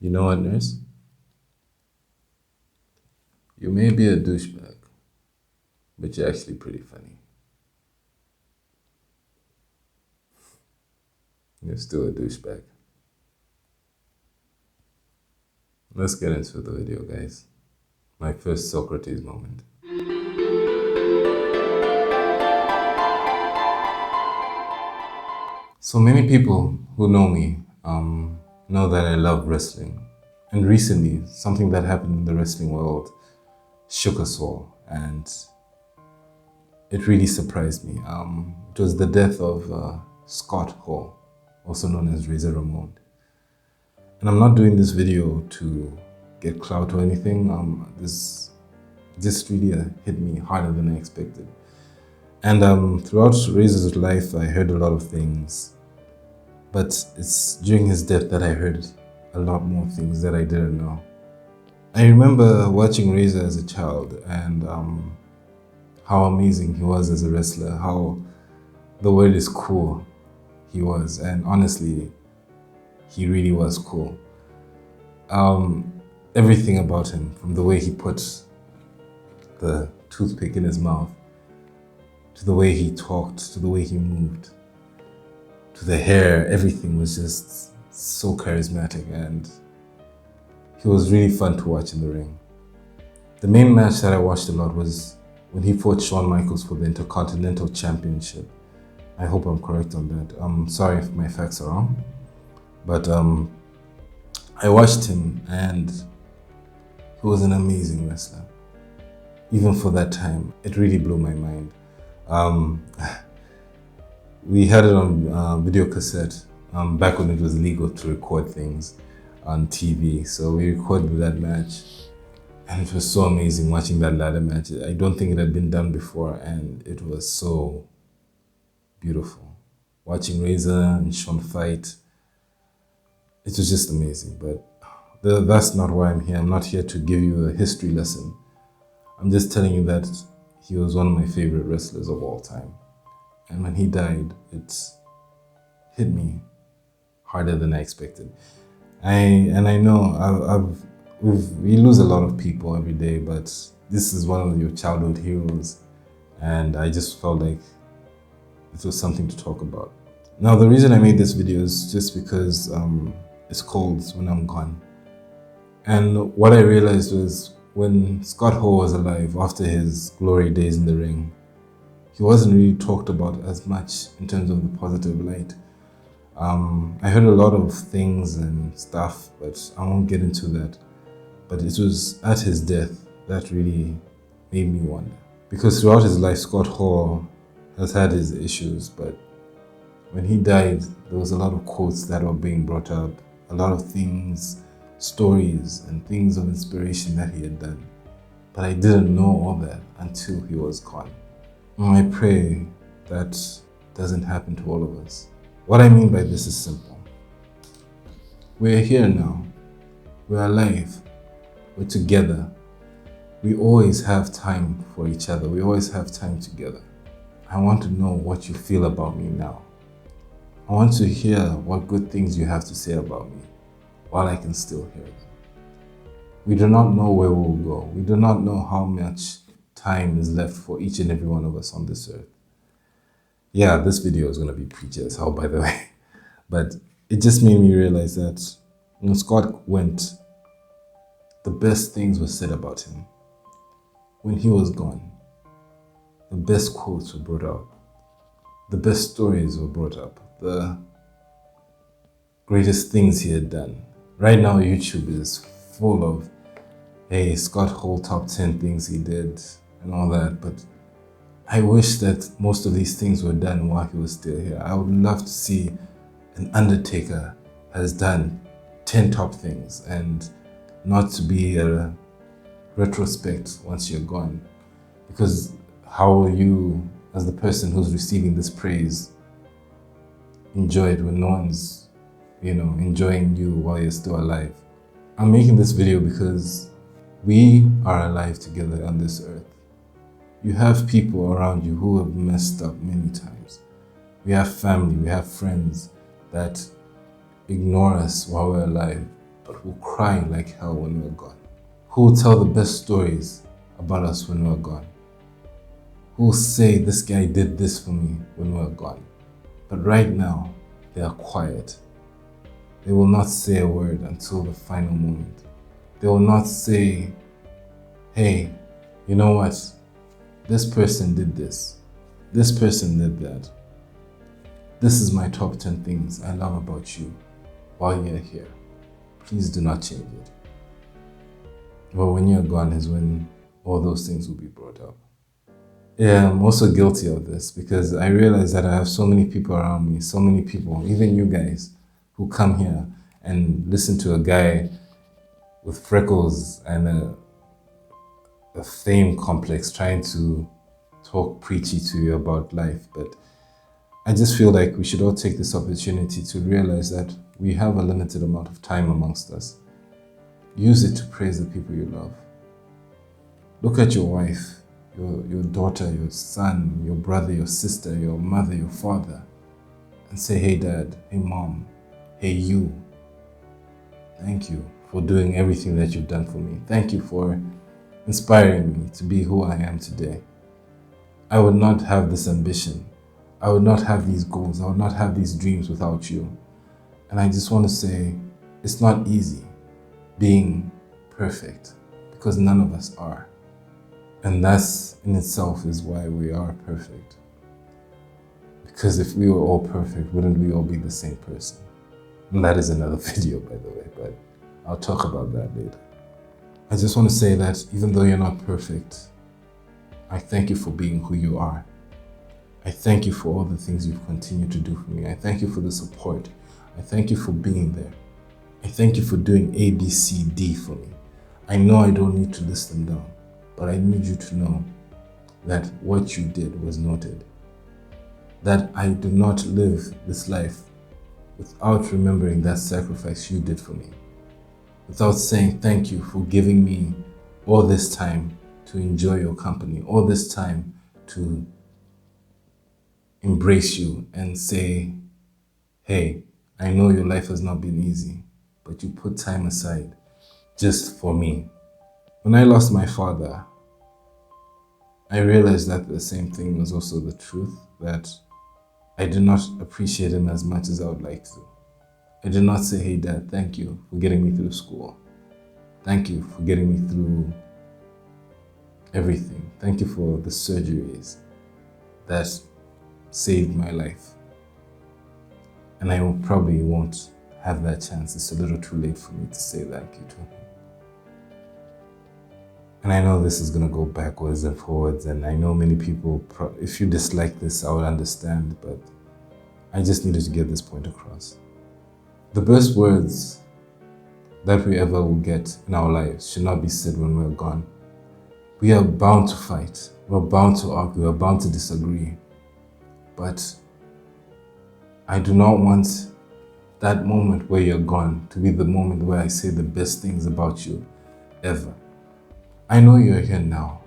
You know what, nurse? You may be a douchebag, but you're actually pretty funny. You're still a douchebag. Let's get into the video, guys. My first Socrates moment. So many people who know me know that I love wrestling. And recently, something that happened in the wrestling world shook us all, and it really surprised me. It was the death of Scott Hall, also known as Rayzor Ramon. And I'm not doing this video to get clout or anything. This really hit me harder than I expected. And throughout Razor's life, I heard a lot of things. But it's during his death that I heard a lot more things that I didn't know. I remember watching Razor as a child and how amazing he was as a wrestler, how the word is cool he was. And honestly, he really was cool. Everything about him, from the way he put the toothpick in his mouth, to the way he talked, to the way he moved, to the hair, everything was just so charismatic, and he was really fun to watch in the ring. The main match that I watched a lot was when he fought Shawn Michaels for the Intercontinental Championship. I hope I'm correct on that. I'm sorry if my facts are wrong, but I watched him and he was an amazing wrestler. Even for that time, it really blew my mind. We had it on video cassette back when it was legal to record things on TV. So we recorded that match, and it was so amazing watching that ladder match. I don't think it had been done before, and it was so beautiful. Watching Razor and Shawn fight, it was just amazing. But that's not why I'm here. I'm not here to give you a history lesson. I'm just telling you that he was one of my favorite wrestlers of all time. And when he died, it hit me harder than I expected. I know we lose a lot of people every day, but this is one of your childhood heroes, and I just felt like it was something to talk about. Now, the reason I made this video is just because it's called When I'm Gone. And what I realized was when Scott Hall was alive, after his glory days in the ring, he wasn't really talked about as much in terms of the positive light. I heard a lot of things and stuff, but I won't get into that. But it was at his death that really made me wonder. Because throughout his life, Scott Hall has had his issues, but when he died, there was a lot of quotes that were being brought up, a lot of things, stories and things of inspiration that he had done. But I didn't know all that until he was gone. And I pray that doesn't happen to all of us. What I mean by this is simple. We're here now. We're alive. We're together. We always have time for each other. We always have time together. I want to know what you feel about me now. I want to hear what good things you have to say about me while I can still hear them. We do not know where we will go. We do not know how much time is left for each and every one of us on this earth. Yeah, this video is going to be preachy as hell, by the way. But it just made me realize that when Scott went, the best things were said about him. When he was gone, the best quotes were brought out. The best stories were brought up. The greatest things he had done. Right now, YouTube is full of, hey, Scott Hall top 10 things he did and all that. But I wish that most of these things were done while he was still here. I would love to see an Undertaker has done 10 top things, and not to be a retrospect once you're gone. Because how will you, as the person who's receiving this praise, enjoy it when no one's, enjoying you while you're still alive? I'm making this video because we are alive together on this earth. You have people around you who have messed up many times. We have family, we have friends that ignore us while we're alive. but will cry like hell when we're gone? Who will tell the best stories about us when we're gone? Who will say, this guy did this for me when we're gone? But right now, they are quiet. They will not say a word until the final moment. They will not say, hey, you know what? This person did this. This person did that. This is my top 10 things I love about you while you're here. Please do not change it. But when you're gone is when all those things will be brought up. Yeah, I'm also guilty of this because I realize that I have so many people around me, so many people, even you guys, who come here and listen to a guy with freckles and a fame complex trying to talk preachy to you about life. But I just feel like we should all take this opportunity to realize that we have a limited amount of time amongst us. Use it to praise the people you love. Look at your wife, your daughter, your son, your brother, your sister, your mother, your father, and say, hey dad, hey mom, hey you. Thank you for doing everything that you've done for me. Thank you for inspiring me to be who I am today. I would not have this ambition. I would not have these goals. I would not have these dreams without you. And I just want to say, it's not easy being perfect because none of us are. And that's in itself is why we are perfect. Because if we were all perfect, wouldn't we all be the same person? And that is another video, by the way, but I'll talk about that later. I just want to say that even though you're not perfect, I thank you for being who you are. I thank you for all the things you've continued to do for me. I thank you for the support. I thank you for being there. I thank you for doing A, B, C, D for me. I know I don't need to list them down, but I need you to know that what you did was noted. That I do not live this life without remembering that sacrifice you did for me. Without saying thank you for giving me all this time to enjoy your company, all this time to embrace you and say, hey, I know your life has not been easy, but you put time aside just for me. When I lost my father, I realized that the same thing was also the truth, that I did not appreciate him as much as I would like to. I did not say, hey dad, thank you for getting me through school. Thank you for getting me through everything. Thank you for the surgeries that saved my life. And I probably won't have that chance. It's a little too late for me to say thank you to him. And I know this is going to go backwards and forwards, and I know many people, if you dislike this, I would understand, but I just needed to get this point across. The best words that we ever will get in our lives should not be said when we're gone. We are bound to fight. We're bound to argue. We're bound to disagree. But I do not want that moment where you're gone to be the moment where I say the best things about you ever. I know you're here now,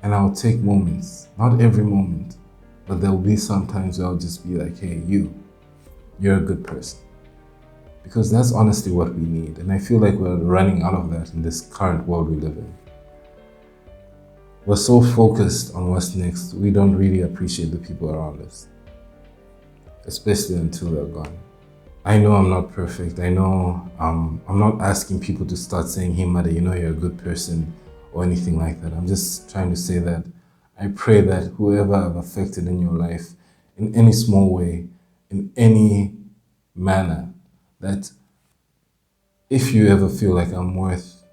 and I'll take moments, not every moment, but there'll be some times where I'll just be like, hey, you're a good person. Because that's honestly what we need, and I feel like we're running out of that in this current world we live in. We're so focused on what's next, we don't really appreciate the people around us, especially until they're gone. I know I'm not perfect. I know I'm not asking people to start saying, hey, mother, you know you're a good person or anything like that. I'm just trying to say that I pray that whoever I've affected in your life, in any small way, in any manner, that if you ever feel like I'm worth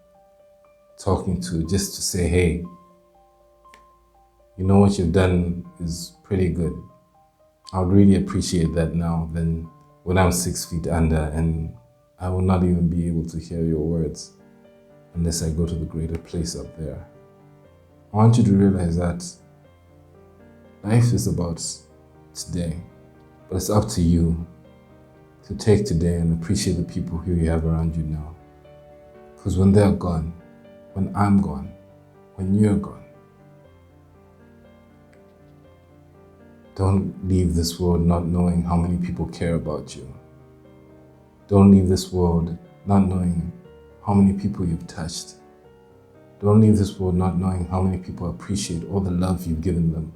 talking to, just to say, hey, you know what you've done is pretty good. I would really appreciate that now than when I'm 6 feet under and I will not even be able to hear your words unless I go to the greater place up there. I want you to realize that life is about today, but it's up to you to take today and appreciate the people who you have around you now. Because when they're gone, when I'm gone, when you're gone, don't leave this world not knowing how many people care about you. Don't leave this world not knowing how many people you've touched. Don't leave this world not knowing how many people appreciate all the love you've given them,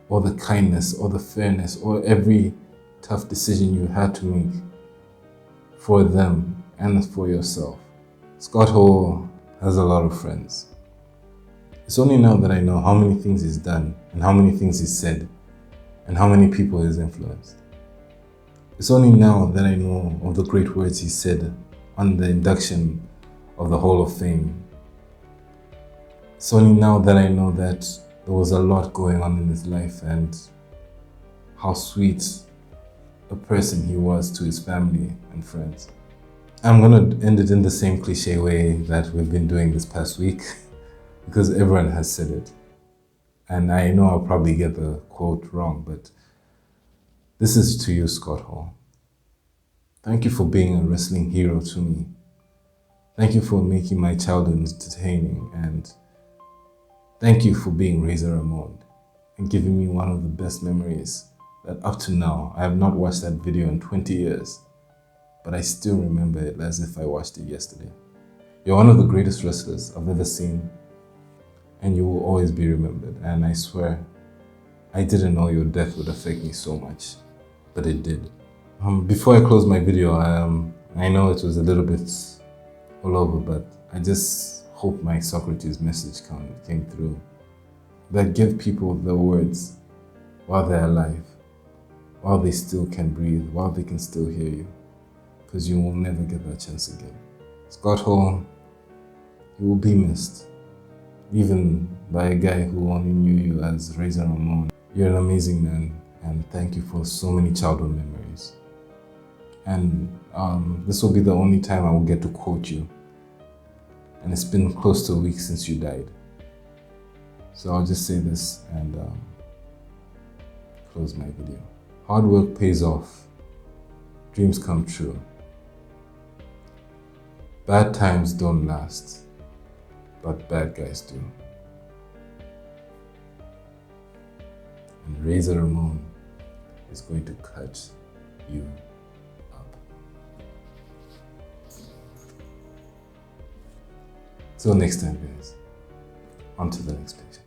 all the kindness, all the fairness, or every tough decision you had to make for them and for yourself. Scott Hall has a lot of friends. It's only now that I know how many things he's done and how many things he's said and how many people he's influenced. It's only now that I know of the great words he said on the induction of the Hall of Fame. It's only now that I know that there was a lot going on in his life and how sweet a person he was to his family and friends. I'm gonna end it in the same cliche way that we've been doing this past week because everyone has said it. And I know I'll probably get the quote wrong, but this is to you, Scott Hall. Thank you for being a wrestling hero to me. Thank you for making my childhood entertaining, and thank you for being Rayzor Ramon and giving me one of the best memories that up to now, I have not watched that video in 20 years, but I still remember it as if I watched it yesterday. You're one of the greatest wrestlers I've ever seen, and you will always be remembered. And I swear, I didn't know your death would affect me so much, but it did. Before I close my video, I know it was a little bit all over, but I just hope my Socrates message came through. That give people the words while they're alive, while they still can breathe, while they can still hear you, because you will never get that chance again. Scott Hall, you will be missed, even by a guy who only knew you as Rayzor Ramon. You're an amazing man, and thank you for so many childhood memories. And this will be the only time I will get to quote you. And it's been close to a week since you died. So I'll just say this and close my video. Hard work pays off. Dreams come true. Bad times don't last, but bad guys do. And Rayzor Ramon is going to cut you up. Till next time, guys. On to the next page.